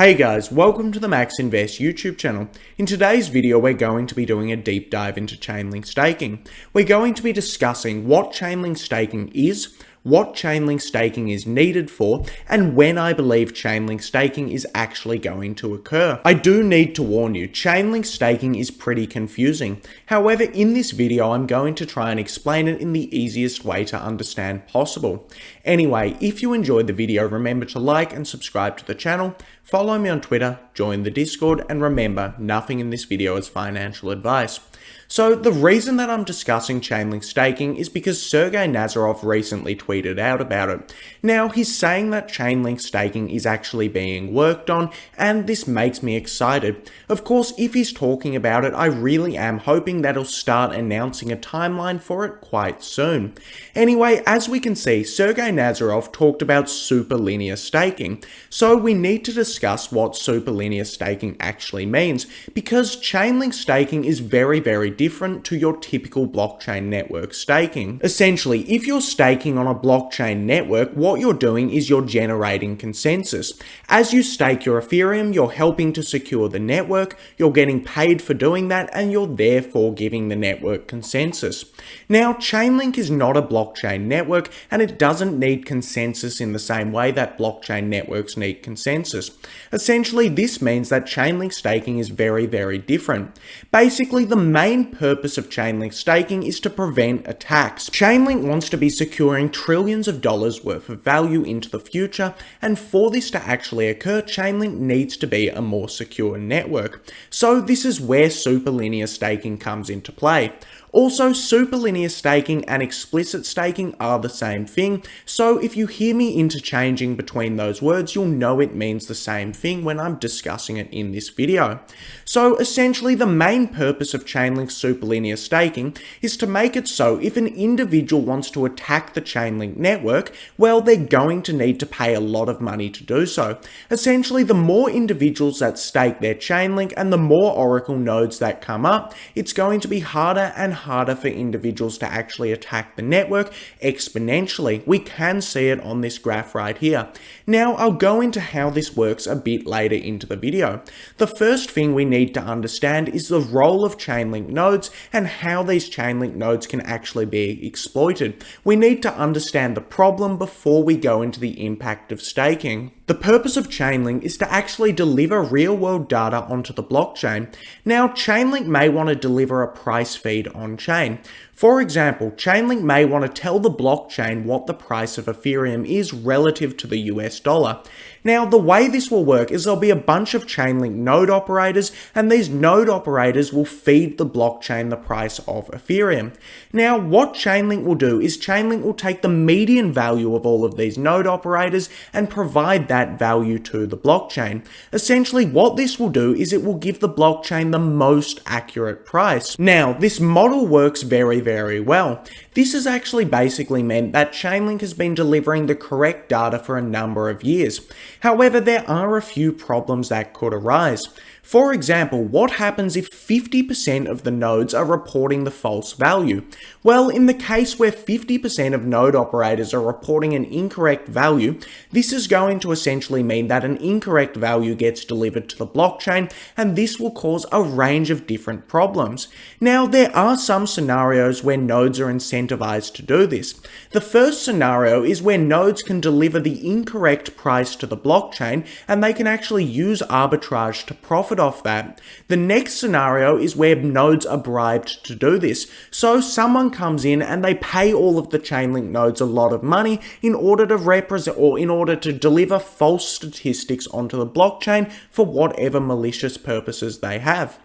Hey guys, welcome to the Max Invest YouTube channel. In today's video, we're going to be doing a deep dive into Chainlink staking. We're going to be discussing what Chainlink staking is, what Chainlink staking is needed for, and when I believe Chainlink staking is actually going to occur. I do need to warn you, Chainlink staking is pretty confusing. However, in this video, I'm going to try and explain it in the easiest way to understand possible. Anyway, if you enjoyed the video, remember to like and subscribe to the channel, follow me on Twitter, join the Discord, and remember, nothing in this video is financial advice. So the reason that I'm discussing Chainlink staking is because Sergey Nazarov recently tweeted out about it. Now, he's saying that Chainlink staking is actually being worked on, and this makes me excited. Of course, if he's talking about it, I really am hoping that he'll start announcing a timeline for it quite soon. Anyway, as we can see, Sergey Nazarov talked about superlinear staking. So we need to discuss what superlinear staking actually means, because Chainlink staking is very different to your typical blockchain network staking. Essentially, if you're staking on a blockchain network, what you're doing is you're generating consensus. As you stake your Ethereum, you're helping to secure the network, you're getting paid for doing that, and you're therefore giving the network consensus. Now, Chainlink is not a blockchain network, and it doesn't need consensus in the same way that blockchain networks need consensus. Essentially, this means that Chainlink staking is very different. Basically, the main purpose of Chainlink staking is to prevent attacks. Chainlink wants to be securing trillions of dollars worth of value into the future, and for this to actually occur, Chainlink needs to be a more secure network. So this is where superlinear staking comes into play. Also, superlinear staking and explicit staking are the same thing, so if you hear me interchanging between those words, you'll know it means the same thing when I'm discussing it in this video. So essentially, the main purpose of Chainlink superlinear staking is to make it so if an individual wants to attack the Chainlink network, well, they're going to need to pay a lot of money to do so. Essentially, the more individuals that stake their Chainlink and the more Oracle nodes that come up, it's going to be harder and harder for individuals to actually attack the network exponentially. We can see it on this graph right here. Now, I'll go into how this works a bit later into the video. The first thing we need to understand is the role of Chainlink nodes and how these Chainlink nodes can actually be exploited. We need to understand the problem before we go into the impact of staking. The purpose of Chainlink is to actually deliver real-world data onto the blockchain. Now, Chainlink may want to deliver a price feed on-chain. For example, Chainlink may want to tell the blockchain what the price of Ethereum is relative to the US dollar. Now, the way this will work is there'll be a bunch of Chainlink node operators, and these node operators will feed the blockchain the price of Ethereum. Now, what Chainlink will do is Chainlink will take the median value of all of these node operators and provide that value to the blockchain. Essentially, what this will do is it will give the blockchain the most accurate price. Now, this model works very well. This has actually basically meant that Chainlink has been delivering the correct data for a number of years. However, there are a few problems that could arise. For example, what happens if 50% of the nodes are reporting the false value? Well, in the case where 50% of node operators are reporting an incorrect value, this is going to essentially mean that an incorrect value gets delivered to the blockchain, and this will cause a range of different problems. Now, there are some scenarios where nodes are incentivized to do this. The first scenario is where nodes can deliver the incorrect price to the blockchain, and they can actually use arbitrage to profit off that. The next scenario is where nodes are bribed to do this. So someone comes in and they pay all of the Chainlink nodes a lot of money in order to represent or in order to deliver false statistics onto the blockchain for whatever malicious purposes they have.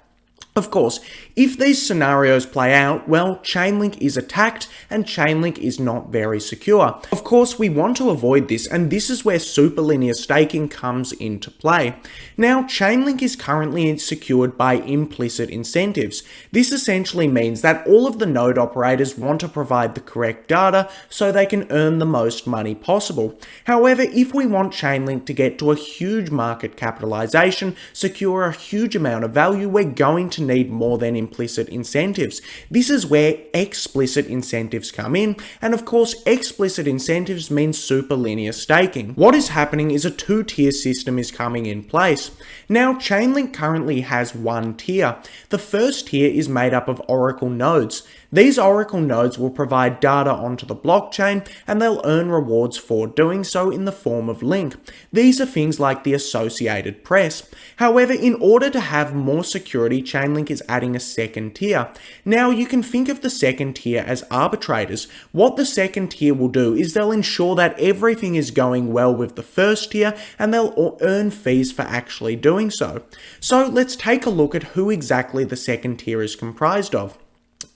Of course, if these scenarios play out, well, Chainlink is attacked and Chainlink is not very secure. Of course, we want to avoid this, and this is where superlinear staking comes into play. Now, Chainlink is currently secured by implicit incentives. This essentially means that all of the node operators want to provide the correct data so they can earn the most money possible. However, if we want Chainlink to get to a huge market capitalization, secure a huge amount of value, we're going to need more than implicit incentives. This is where explicit incentives come in, and of course explicit incentives means super linear staking. What is happening is a two-tier system is coming in place. Now Chainlink currently has one tier. The first tier is made up of Oracle nodes. These Oracle nodes will provide data onto the blockchain and they'll earn rewards for doing so in the form of link. These are things like the Associated Press. However, in order to have more security, Chainlink is adding a second tier. Now you can think of the second tier as arbitrators. What the second tier will do is they'll ensure that everything is going well with the first tier and they'll earn fees for actually doing so. So let's take a look at who exactly the second tier is comprised of.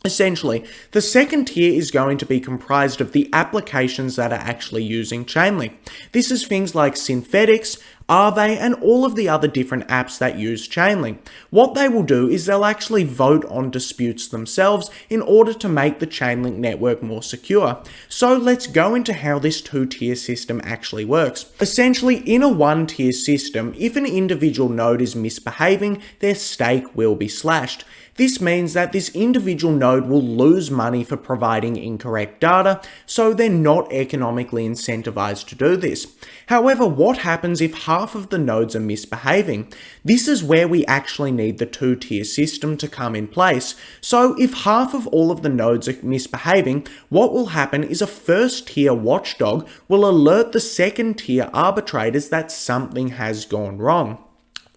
Essentially, the second tier is going to be comprised of the applications that are actually using Chainlink. This is things like Synthetics, Aave, and all of the other different apps that use Chainlink. What they will do is they'll actually vote on disputes themselves in order to make the Chainlink network more secure. So let's go into how this two-tier system actually works. Essentially, in a one-tier system, if an individual node is misbehaving, their stake will be slashed. This means that this individual node will lose money for providing incorrect data, so they're not economically incentivized to do this. However, what happens if half of the nodes are misbehaving? This is where we actually need the two-tier system to come in place. So if half of all of the nodes are misbehaving, what will happen is a first-tier watchdog will alert the second-tier arbitrators that something has gone wrong.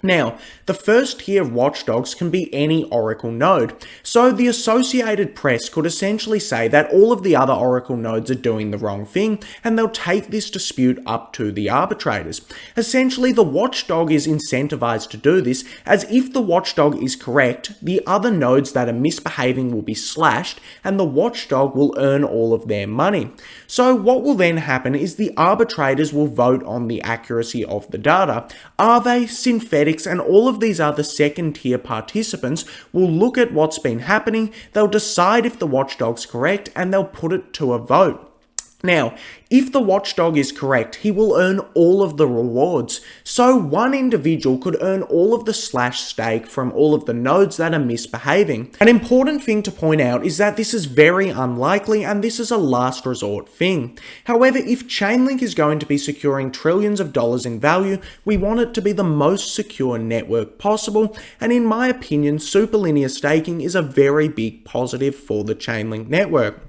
Now, the first tier of watchdogs can be any Oracle node. So the Associated Press could essentially say that all of the other Oracle nodes are doing the wrong thing, and they'll take this dispute up to the arbitrators. Essentially, the watchdog is incentivized to do this, as if the watchdog is correct, the other nodes that are misbehaving will be slashed, and the watchdog will earn all of their money. So what will then happen is the arbitrators will vote on the accuracy of the data. Aave, Synthetics, and all of these other second tier participants will look at what's been happening, they'll decide if the watchdog's correct, and they'll put it to a vote. Now, if the watchdog is correct, he will earn all of the rewards. So one individual could earn all of the slash stake from all of the nodes that are misbehaving. An important thing to point out is that this is very unlikely and this is a last resort thing. However, if Chainlink is going to be securing trillions of dollars in value, we want it to be the most secure network possible, and in my opinion, superlinear staking is a very big positive for the Chainlink network.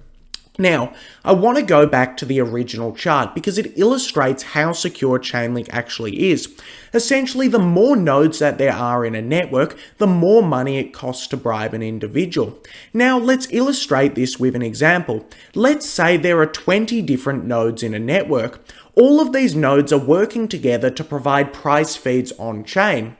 Now, I want to go back to the original chart because it illustrates how secure Chainlink actually is. Essentially, the more nodes that there are in a network, the more money it costs to bribe an individual. Now, let's illustrate this with an example. Let's say there are 20 different nodes in a network. All of these nodes are working together to provide price feeds on-chain.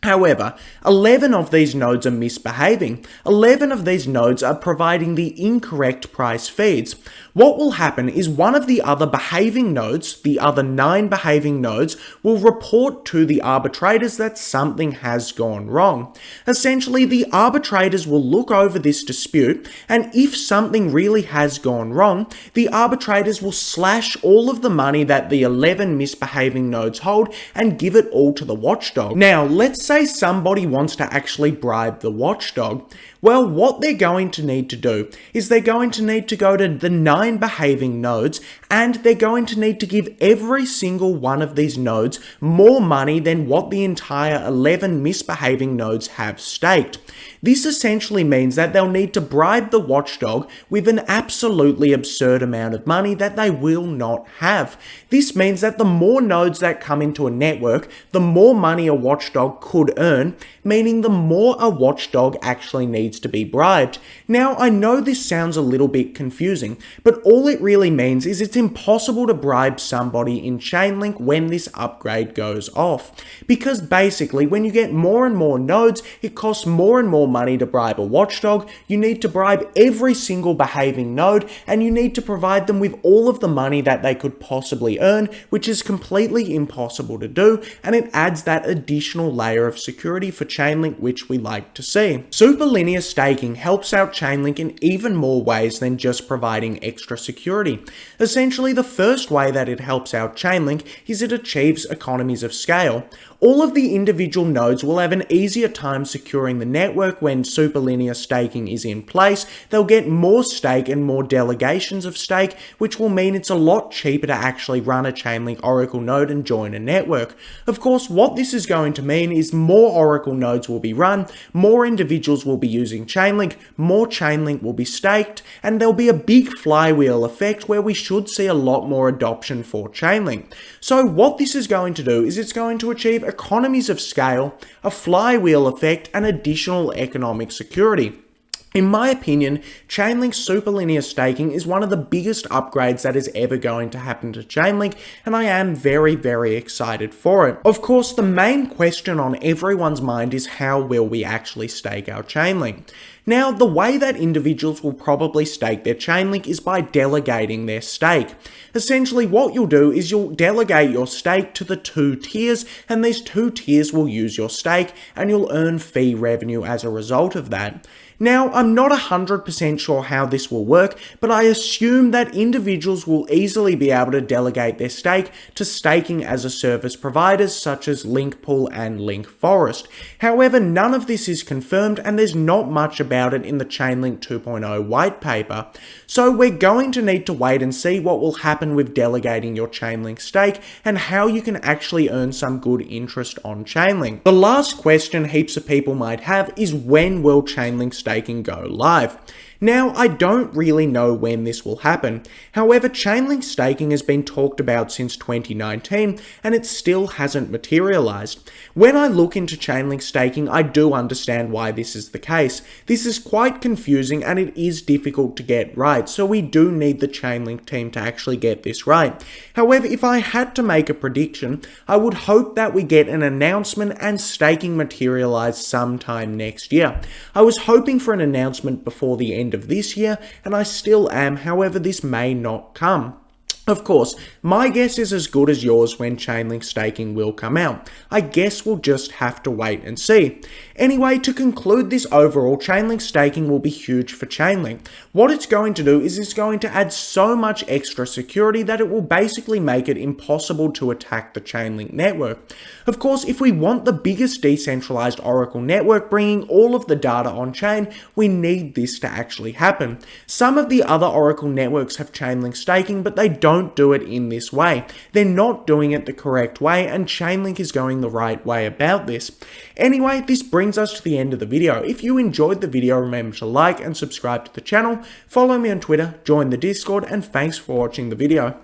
However, 11 of these nodes are misbehaving. 11 of these nodes are providing the incorrect price feeds. What will happen is one of the other behaving nodes, the other 9 behaving nodes, will report to the arbitrators that something has gone wrong. Essentially, the arbitrators will look over this dispute, and if something really has gone wrong, the arbitrators will slash all of the money that the 11 misbehaving nodes hold and give it all to the watchdog. Now, let's say somebody wants to actually bribe the watchdog. Well, what they're going to need to do is they're going to need to go to the 9 behaving nodes, and they're going to need to give every single one of these nodes more money than what the entire 11 misbehaving nodes have staked. This essentially means that they'll need to bribe the watchdog with an absolutely absurd amount of money that they will not have. This means that the more nodes that come into a network, the more money a watchdog could earn, meaning the more a watchdog actually needs to be bribed. Now, I know this sounds a little bit confusing, but all it really means is it's impossible to bribe somebody in Chainlink when this upgrade goes off. Because basically, when you get more and more nodes, it costs more and more money to bribe a watchdog. You need to bribe every single behaving node, and you need to provide them with all of the money that they could possibly earn, which is completely impossible to do, and it adds that additional layer of security for Chainlink, which we like to see. Superlinear staking helps out Chainlink in even more ways than just providing extra security. Essentially, the first way that it helps out Chainlink is it achieves economies of scale. all of the individual nodes will have an easier time securing the network when superlinear staking is in place. They'll get more stake and more delegations of stake, which will mean it's a lot cheaper to actually run a Chainlink Oracle node and join a network. Of course, what this is going to mean is more Oracle nodes will be run, more individuals will be using Chainlink, more Chainlink will be staked, and there'll be a big flywheel effect where we should see a lot more adoption for Chainlink. So what this is going to do is it's going to achieve economies of scale, a flywheel effect, and additional economic security. In my opinion, Chainlink superlinear staking is one of the biggest upgrades that is ever going to happen to Chainlink, and I am very, very excited for it. Of course, the main question on everyone's mind is how will we actually stake our Chainlink? Now, the way that individuals will probably stake their Chainlink is by delegating their stake. Essentially, what you'll do is you'll delegate your stake to the 2 tiers, and these 2 tiers will use your stake, and you'll earn fee revenue as a result of that. Now, I'm not 100% sure how this will work, but I assume that individuals will easily be able to delegate their stake to staking as a service providers such as Linkpool and Linkforest. However, none of this is confirmed and there's not much about it in the Chainlink 2.0 white paper. So we're going to need to wait and see what will happen with delegating your Chainlink stake and how you can actually earn some good interest on Chainlink. The last question heaps of people might have is when will Chainlink staking go live? Now, I don't really know when this will happen. However, Chainlink staking has been talked about since 2019 and it still hasn't materialized. When I look into Chainlink staking, I do understand why this is the case. This is quite confusing and it is difficult to get right, so we do need the Chainlink team to actually get this right. However, if I had to make a prediction, I would hope that we get an announcement and staking materialize sometime next year. I was hoping for an announcement before the end of this year, and I still am, however this may not come. Of course, my guess is as good as yours when Chainlink staking will come out. I guess we'll just have to wait and see. Anyway, to conclude this overall, Chainlink staking will be huge for Chainlink. What it's going to do is it's going to add so much extra security that it will basically make it impossible to attack the Chainlink network. Of course, if we want the biggest decentralized Oracle network bringing all of the data on chain, we need this to actually happen. Some of the other Oracle networks have Chainlink staking, but they don't do it in this way. They're not doing it the correct way, and Chainlink is going the right way about this. Anyway, this brings us to the end of the video. If you enjoyed the video, remember to like and subscribe to the channel, follow me on Twitter, join the Discord, and thanks for watching the video.